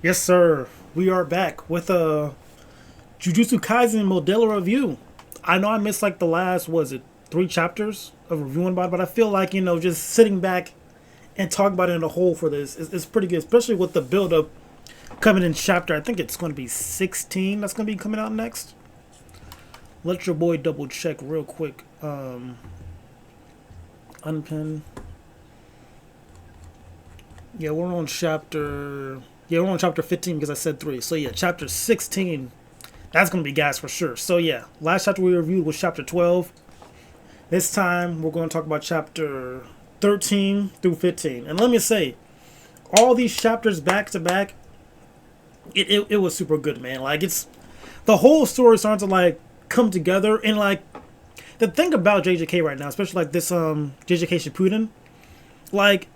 Yes, sir. We are back with a Jujutsu Kaisen Modulo review. I know I missed like the last, was it 3 chapters of reviewing about it, but I feel like, just sitting back and talking about it in a whole for this is pretty good, especially with the build up coming in chapter. I think it's going to be 16 that's going to be coming out next. Let your boy double check real quick. Unpin. Yeah, we're on chapter. Yeah, we're on chapter 15 because I said 3. So yeah, chapter 16. That's gonna be gas for sure. So yeah, last chapter we reviewed was chapter 12. This time we're going to talk about chapter 13 through 15. And let me say, all these chapters back to back, it was super good, man. Like it's the whole story starting to like come together, and like the thing about JJK right now, especially like this JJK Shippuden, like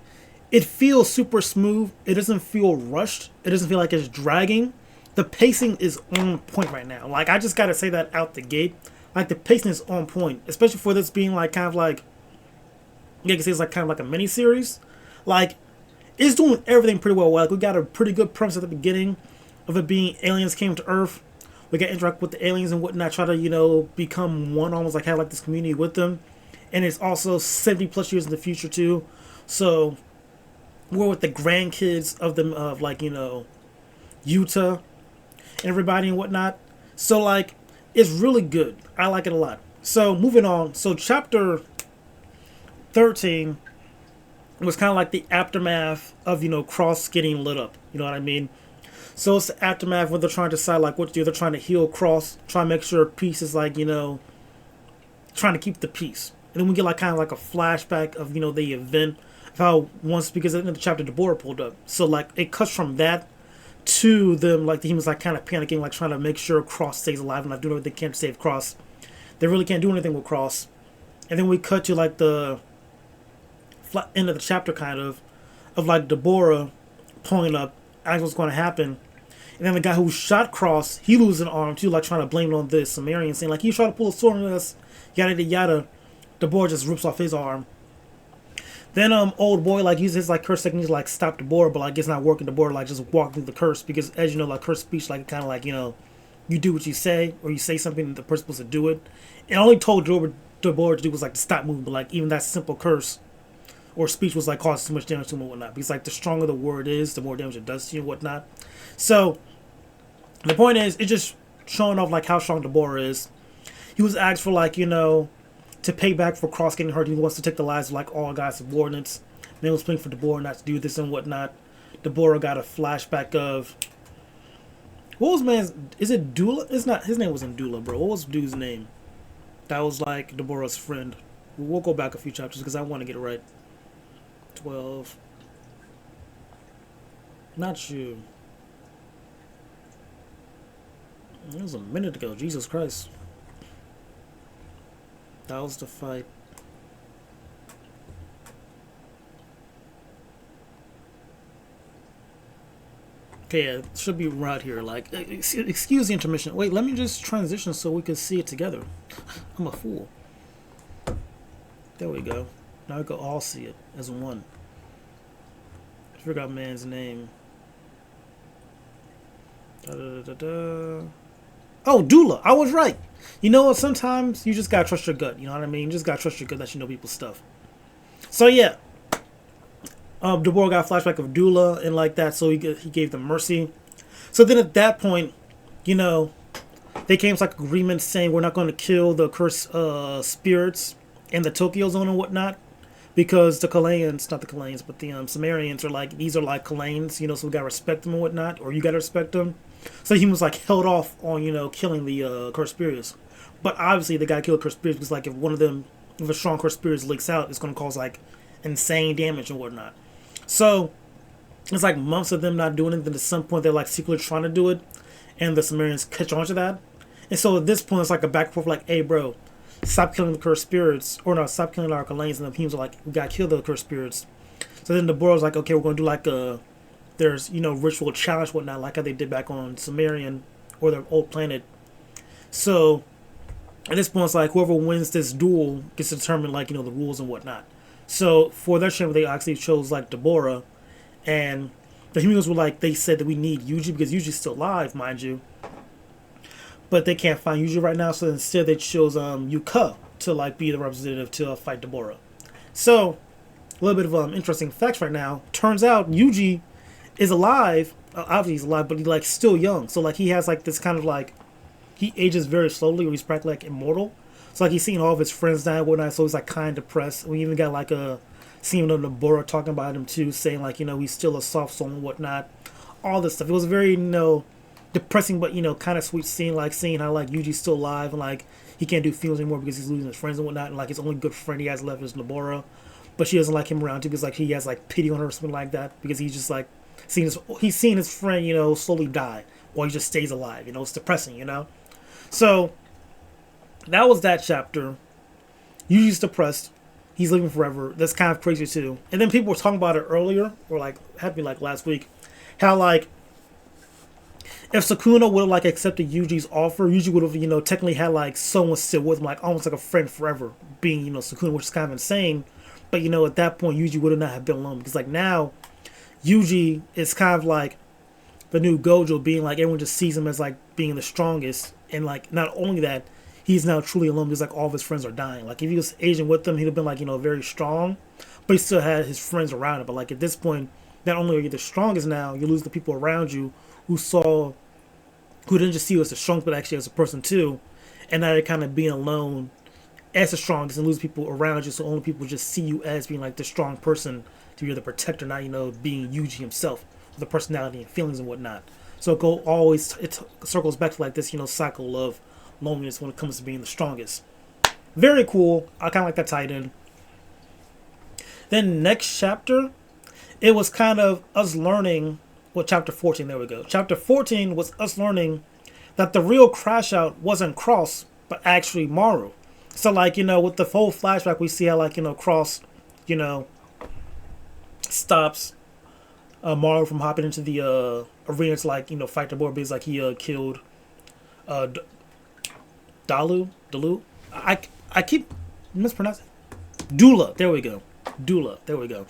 it feels super smooth. It doesn't feel rushed. It doesn't feel like it's dragging. The pacing is on point right now. Like I just gotta say that out the gate. Like the pacing is on point, especially for this being like kind of like, yeah, you can say it's like kind of like a mini series. Like it's doing everything pretty well. Like we got a pretty good premise at the beginning of it being aliens came to Earth. We got to interact with the aliens and whatnot. Try to become one, almost like have like this community with them. And it's also 70 plus years in the future too. So we're with the grandkids of them of like Utah and everybody and whatnot. So like it's really good. I like it a lot. So moving on. So chapter 13 was kind of like the aftermath of Cross getting lit up. You know what I mean? So it's the aftermath when they're trying to decide like what to do. They're trying to heal Cross, try to make sure peace is like trying to keep the peace. And then we get like kind of like a flashback of the event of how once, because at the end of the chapter Deborah pulled up. So like it cuts from that to them like the humans like kind of panicking, like trying to make sure Cross stays alive and like doing everything they can to save Cross. They really can't do anything with Cross. And then we cut to like the end of the chapter kind of like Deborah pulling up, asking what's going to happen. And then the guy who shot Cross, he loses an arm too, like trying to blame it on this Sumerian, saying like he's trying to pull a sword on us, yada yada yada. Deborah just rips off his arm. Then old boy like uses his like curse techniques like stop Deborah, but like it's not working. Deborah like just walk through the curse because as you know like curse speech like kind of like you do what you say or you say something the person's supposed to do it. And all he told Deborah to do was like to stop moving, but like even that simple curse or speech was like causing too much damage to him and whatnot. Because like the stronger the word is, the more damage it does to you and whatnot. So the point is, it's just showing off like how strong Deborah is. He was asked for like to pay back for Cross getting hurt. He wants to take the lives of like all God's subordinates. And they was playing for Deborah not to do this and whatnot. Deborah got a flashback of what was man's? Is it Dula? It's not. His name wasn't Dula, bro. What was dude's name? That was like Deborah's friend. We'll go back a few chapters because I want to get it right. 12. Not you. It was a minute ago. Jesus Christ. That was the fight. Okay, yeah, it should be right here. Like, excuse the intermission. Wait, let me just transition so we can see it together. I'm a fool. There we go. Now we can all see it as one. I forgot man's name. Da, da, da, da. Oh, Dula. I was right. You know what? Sometimes you just gotta trust your gut. You know what I mean? You just gotta trust your gut that you know people's stuff. So yeah, Deborah got a flashback of Dula and like that, so he gave them mercy. So then at that point, you know, they came to like agreement saying we're not going to kill the cursed spirits in the Tokyo zone and whatnot because the Kalayans, not the Kalayans, but the Sumerians are like these are like Kalanes, so we gotta respect them and whatnot, or you gotta respect them. So he was like held off on killing the cursed spirits, but obviously they gotta kill the cursed spirits because like if one of them, if a strong cursed spirits leaks out, it's gonna cause like insane damage and whatnot. So it's like months of them not doing it. Then at some point they're like secretly trying to do it, and the Sumerians catch on to that. And so at this point it's like a back and forth, like, hey bro, stop killing the cursed spirits, or no, stop killing our Kalanes. And the humans are like, we gotta kill the cursed spirits. So then the Boros like, okay, we're gonna do like a there's ritual challenge whatnot, like how they did back on Sumerian or their old planet. So at this point it's like whoever wins this duel gets to determine like the rules and whatnot. So for their chamber they actually chose like Deborah, and the Himigos were like, they said that we need Yuji because Yuji's still alive, mind you. But they can't find Yuji right now, so instead they chose Yuka to like be the representative to fight Deborah. So, a little bit of interesting facts right now. Turns out Yuji is alive. Obviously he's alive, but he's like still young. So like he has like this kind of like, he ages very slowly, or he's practically like immortal. So like he's seeing all of his friends die and whatnot, so he's like kind of depressed. We even got like a scene of Deborah talking about him too, saying like, you know, he's still a soft soul and whatnot. All this stuff. It was very, you know, depressing, but, you know, kind of sweet scene, like seeing how like Yuji's still alive and like he can't do funerals anymore because he's losing his friends and whatnot, and like his only good friend he has left is Deborah. But she doesn't like him around too because like he has like pity on her or something like that, because he's just like he's seeing his friend, you know, slowly die while he just stays alive. You know, it's depressing, you know. So that was that chapter. Yuji's depressed. He's living forever. That's kind of crazy too. And then people were talking about it earlier, or like had to be like last week, how like if Sukuna would have like accepted Yuji's offer, Yuji would have, you know, technically had like someone still with him, like almost like a friend forever, being, you know, Sukuna, which is kind of insane. But, you know, at that point Yuji would have not have been alone, because like now Yuji is kind of like the new Gojo, being like everyone just sees him as like being the strongest, and like not only that, he's now truly alone because like all of his friends are dying. Like if he was aging with them, he'd have been like, you know, very strong, but he still had his friends around him. But like at this point, not only are you the strongest now, you lose the people around you who didn't just see you as the strongest, but actually as a person too. And now you're kind of being alone as the strongest and lose people around you, so only people just see you as being like the strong person, to be the protector, not, you know, being Yuji himself, with the personality and feelings and whatnot. So it circles back to like this, you know, cycle of loneliness when it comes to being the strongest. Very cool. I kind of like that tied in. Then next chapter, it was kind of us learning, well, chapter 14, there we go. Chapter 14 was us learning that the real crash out wasn't Cross, but actually Maru. So like, you know, with the whole flashback, we see how like, you know, Cross, you know, stops Maru from hopping into the arena to like, you know, fight the board, because like he killed Dalu. I keep mispronouncing. Dula. There we go. Dula. There we go.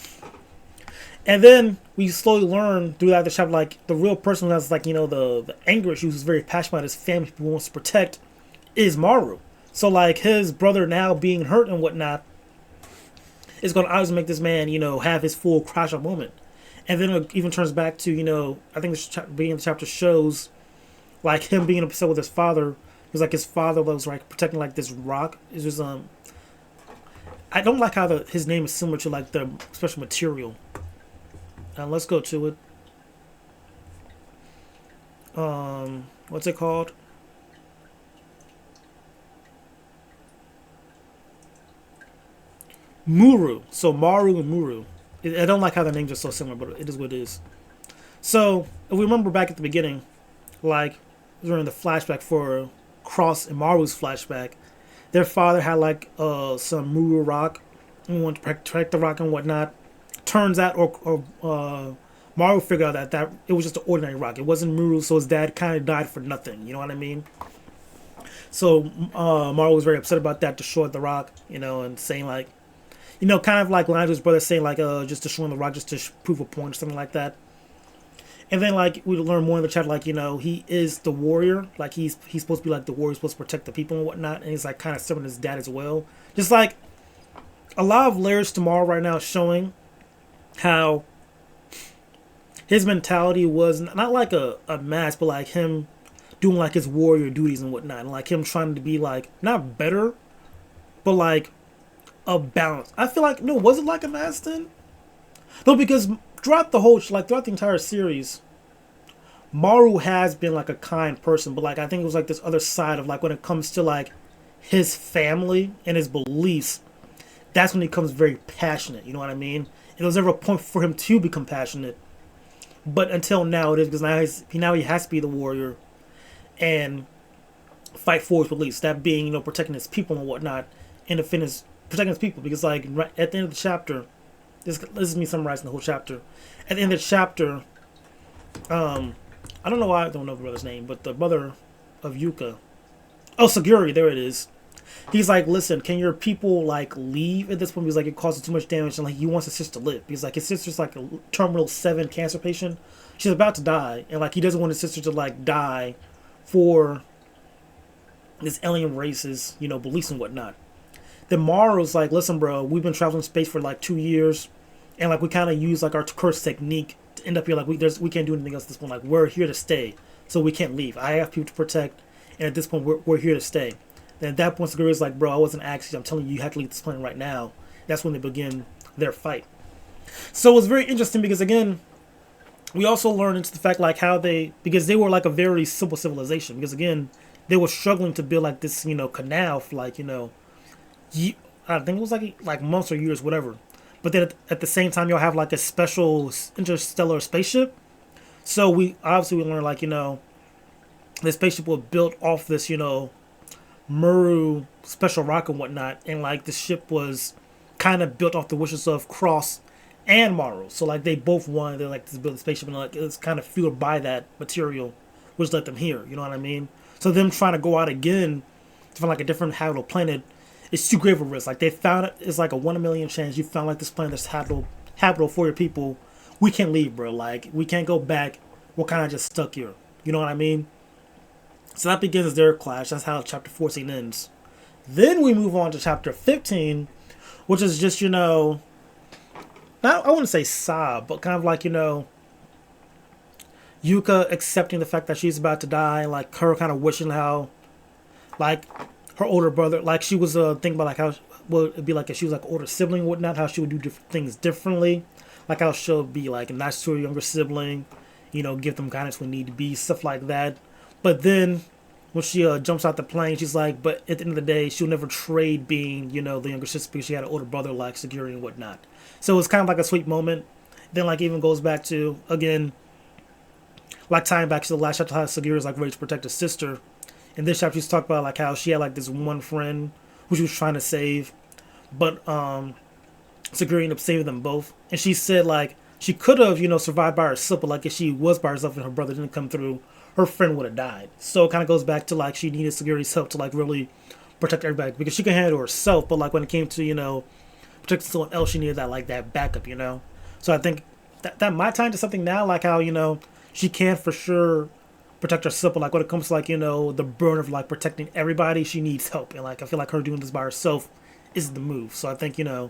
And then we slowly learn throughout the chapter, like the real person who has like, you know, the anger issues, who's very passionate about his family, people wants to protect, is Maru. So like his brother now being hurt and whatnot is going to always make this man, you know, have his full crash out moment. And then it even turns back to, you know, I think the beginning of the chapter shows like him being upset with his father. It was like his father was like protecting like this rock. It was I don't like how his name is similar to like the special material. Let's go to it. What's it called? Muru. So Maru and Muru. I don't like how the names are so similar, but it is what it is. So if we remember back at the beginning, like during the flashback for Cross and Maru's flashback, their father had like some Muru rock and wanted to protect the rock and whatnot. Turns out, Maru figured out that it was just an ordinary rock. It wasn't Muru, so his dad kind of died for nothing. You know what I mean? So Maru was very upset about that, destroyed the rock, you know, and saying like, you know, kind of like lying to his brother, saying like, just destroying the rock just to prove a point or something like that. And then like we learn more in the chat, like, you know, he is the warrior, like he's supposed to be like the warrior, supposed to protect the people and whatnot, and he's like kind of similar to his dad as well. Just like a lot of layers to Maru right now, showing how his mentality was not like a mask, but like him doing like his warrior duties and whatnot, and like him trying to be like not better, but like a balance. I feel like, no, was it like a mask then? No, because throughout the entire series, Maru has been like a kind person, but like I think it was like this other side of like when it comes to like his family and his beliefs, that's when he becomes very passionate. You know what I mean? And there was never a point for him to become passionate, but until now it is, because now he has to be the warrior and fight for his beliefs. That being, you know, protecting his people and whatnot, and protecting his people, because like right at the end of the chapter, this is me summarizing the whole chapter. At the end of the chapter, I don't know the brother's name, but the brother of Yuka, Saguri, there it is. He's like, listen, can your people like leave at this point? He's like, it causes too much damage, and like he wants his sister to live. He's like, his sister's like a terminal 7 cancer patient. She's about to die, and like he doesn't want his sister to like die for this alien race's beliefs and whatnot. Then Maru's like, listen, bro, we've been traveling space for like 2 years, and like we kind of use like our curse technique to end up here. Like we can't do anything else at this point. Like we're here to stay, so we can't leave. I have people to protect, and at this point we're here to stay. Then at that point, Segura's like, bro, I wasn't asking. I'm telling you, you have to leave this planet right now. That's when they begin their fight. So it was very interesting because again, we also learned into the fact like how because they were like a very simple civilization. Because again, they were struggling to build like this canal for like I think it was like months or years, whatever. But then at the same time, you'll have like a special interstellar spaceship. So we learned like the spaceship was built off this Muru special rock and whatnot, and like the ship was kind of built off the wishes of Cross and Maru. So like they both wanted to like to build a spaceship, and like it's kind of fueled by that material, which led them here. You know what I mean? So them trying to go out again to find like a different habitable planet, it's too grave a risk. Like they found it's like a 1 in a million chance you found like this planet that's habitable for your people. We can't leave, bro. Like we can't go back. We're kind of just stuck here. You know what I mean? So that begins their clash. That's how chapter 14 ends. Then we move on to chapter 15, which is just, not, I wouldn't say sob, but kind of like, Yuka accepting the fact that she's about to die, like her kind of wishing how, like, her older brother, like she was thinking about like how, well, it'd be like if she was like older sibling and whatnot, how she would do different things differently, like how she'll be like nice to her younger sibling, give them guidance when need to be, stuff like that. But then when she jumps out the plane, she's like, but at the end of the day, she'll never trade being, the younger sister because she had an older brother like Seguri and whatnot. So it's kind of like a sweet moment. Then like even goes back to, again, like tying back to the last chapter, how Seguri is like ready to protect his sister. In this chapter, she's talking about like how she had like this one friend who she was trying to save, but Seguri ended up saving them both. And she said like she could have, survived by herself, but like if she was by herself and her brother didn't come through, her friend would have died. So it kind of goes back to like she needed Seguri's help to like really protect everybody because she can handle herself, but like when it came to protecting someone else, she needed that backup. So I think that might tie into something now, like how she can for sure protect herself, but like when it comes to like the burden of like protecting everybody, she needs help, and like I feel like her doing this by herself is the move. So I think that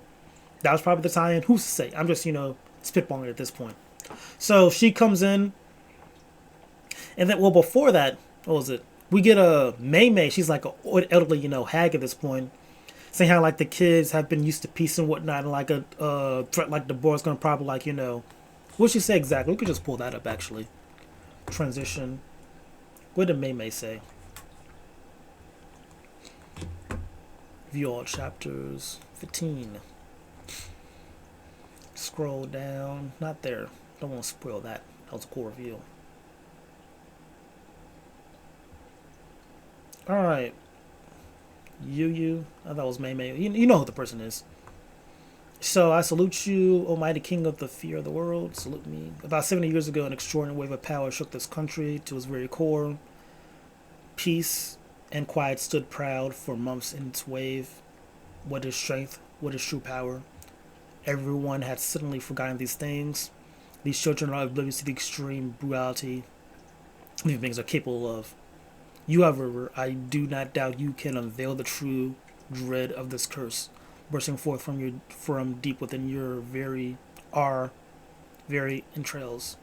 was probably the tie-in. Who's to say? I'm just spitballing at this point. So she comes in. And then, well, before that, what was it? We get a Mei Mei. She's like an elderly, hag at this point, saying how like the kids have been used to peace and whatnot, and like a threat like the boy's gonna probably like what she say exactly? We could just pull that up actually. Transition. What did Mei Mei say? View all chapters. 15. Scroll down. Not there. Don't want to spoil that. That was a cool reveal. Alright. I thought it was Mei Mei. You know who the person is. So I salute you, Almighty King of the fear of the world. Salute me. About 70 years ago, an extraordinary wave of power shook this country to its very core. Peace and quiet stood proud for months in its wave. What is strength? What is true power? Everyone had suddenly forgotten these things. These children are oblivious to the extreme brutality these beings are capable of. You, however, I do not doubt you can unveil the true dread of this curse, bursting forth from deep within your very entrails.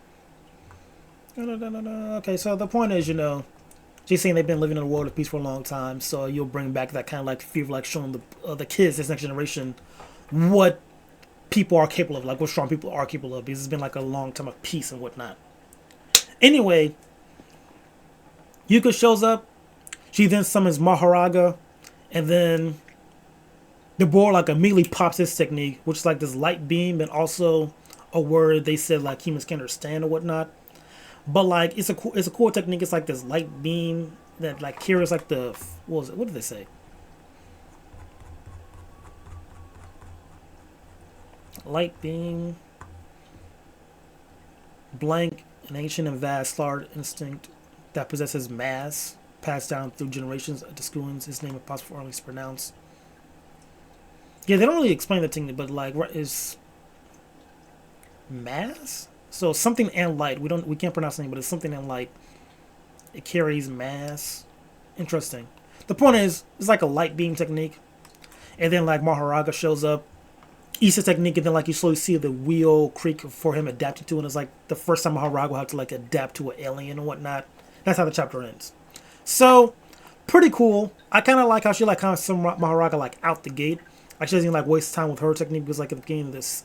Okay, so the point is, she's saying they've been living in a world of peace for a long time, so you'll bring back that kind of like fear of like showing the kids, this next generation, what people are capable of, like what strong people are capable of, because it's been like a long time of peace and whatnot. Anyway, Yuka shows up. She then summons Maharaga, and then the boy like immediately pops his technique, which is like this light beam, and also a word they said like humans can't understand or whatnot. But like it's a cool technique. It's like this light beam that like carries like the what did they say? Light beam, blank, an ancient and vast large instinct that possesses mass. passed down through generations to Skuins. His name is possible for to pronounce. Yeah, they don't really explain the technique, but like what is mass? So something and light. We can't pronounce anything, but it's something and light. It carries mass. Interesting. The point is, it's like a light beam technique, and then like Maharaga shows up. Eats the technique, and then like you slowly see the wheel creak for him adapting to it. And it's like the first time Maharaga will have to like adapt to an alien and whatnot. That's how the chapter ends. So pretty cool. I kind of like how she like kind of some Maharaga like out the gate. Like she doesn't like waste time with her technique because like at the beginning of this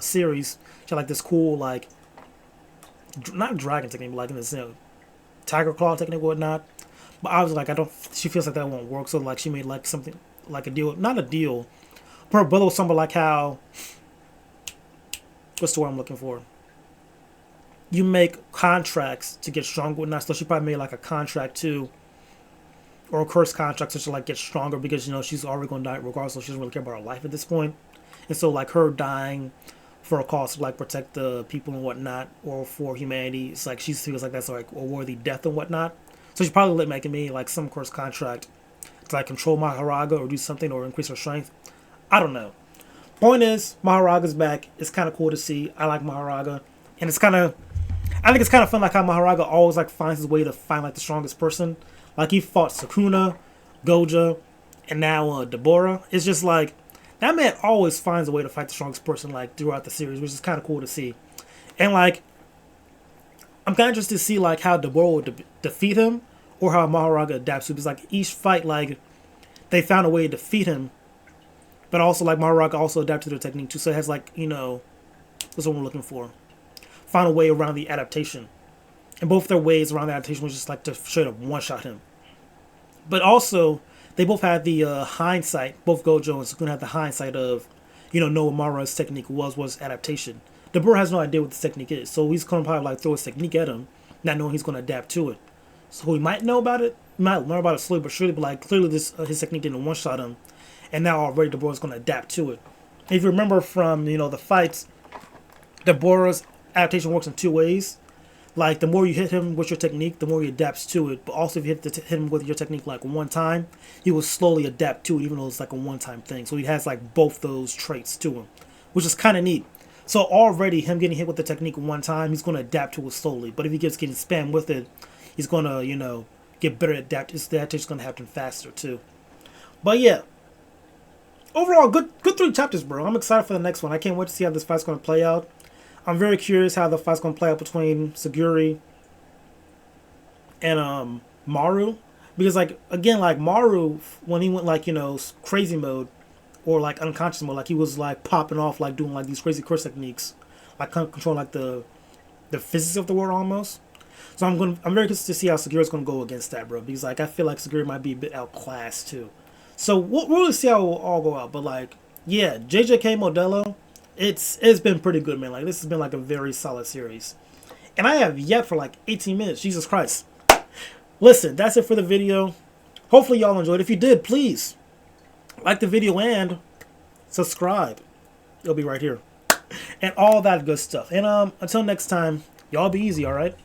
series, she had like this cool like not dragon technique, but like in this tiger claw technique and whatnot. But I was like, I don't. She feels like that won't work, so like she made like something like a deal, not a deal. Her brother was something like how. What's the word I'm looking for? You make contracts to get stronger, whatnot. So she probably made like a contract too, or a curse contract, so she like get stronger because she's already gonna die regardless. So she doesn't really care about her life at this point. And so like her dying for a cause to like protect the people and whatnot, or for humanity, it's like she feels like that's like a worthy death and whatnot. So she probably making me like some curse contract to like control Maharaga or do something or increase her strength. I don't know. Point is, Maharaga's back. It's kind of cool to see. I like Maharaga, and I think it's kind of fun like how Maharaga always like finds his way to find like the strongest person. Like he fought Sukuna, Goja, and now Deborah. It's just like that man always finds a way to fight the strongest person like throughout the series, which is kind of cool to see. And like I'm kind of interested to see like how Deborah will defeat him or how Maharaga adapts to. Because like each fight, like they found a way to defeat him. But also, like, Maharaga also adapted to their technique, too. So it has, like, what's what we're looking for. Find a way around the adaptation. And both their ways around the adaptation was just, like, to straight up one-shot him. But they both had the hindsight. Both Gojo and Sukuna had the hindsight of, knowing Madara's technique was adaptation. Deborah has no idea what this technique is. So he's going to probably, like, throw his technique at him, not knowing he's going to adapt to it. So he might know about it. He might learn about it slowly but surely. But, like, clearly his technique didn't one-shot him. And now already Deborah's going to adapt to it. If you remember from, the fights, Deborah's adaptation works in two ways. Like, the more you hit him with your technique, the more he adapts to it. But also, if you hit him with your technique, like, one time, he will slowly adapt to it, even though it's, like, a one-time thing. So he has, like, both those traits to him, which is kind of neat. So already, him getting hit with the technique one time, he's going to adapt to it slowly. But if he gets getting spammed with it, he's going to, get better at adapt. The adaptation's going to happen faster, too. But, yeah. Overall, good 3 chapters, bro. I'm excited for the next one. I can't wait to see how this fight's going to play out. I'm very curious how the fight's going to play out between Saguri and Maru. Because, like, again, like, Maru, when he went, like, crazy mode or, like, unconscious mode, like, he was, like, popping off, like, doing, like, these crazy curse techniques. Like, controlling, like, the physics of the world almost. So I'm very curious to see how Saguri's going to go against that, bro. Because, like, I feel like Saguri might be a bit outclassed, too. So we'll really see how it will all go out. But like, yeah, JJK Modulo, it's been pretty good, man. Like this has been like a very solid series. And I have yet for like 18 minutes. Jesus Christ. Listen, that's it for the video. Hopefully y'all enjoyed. If you did, please like the video and subscribe. It'll be right here. And all that good stuff. And until next time, y'all be easy, alright?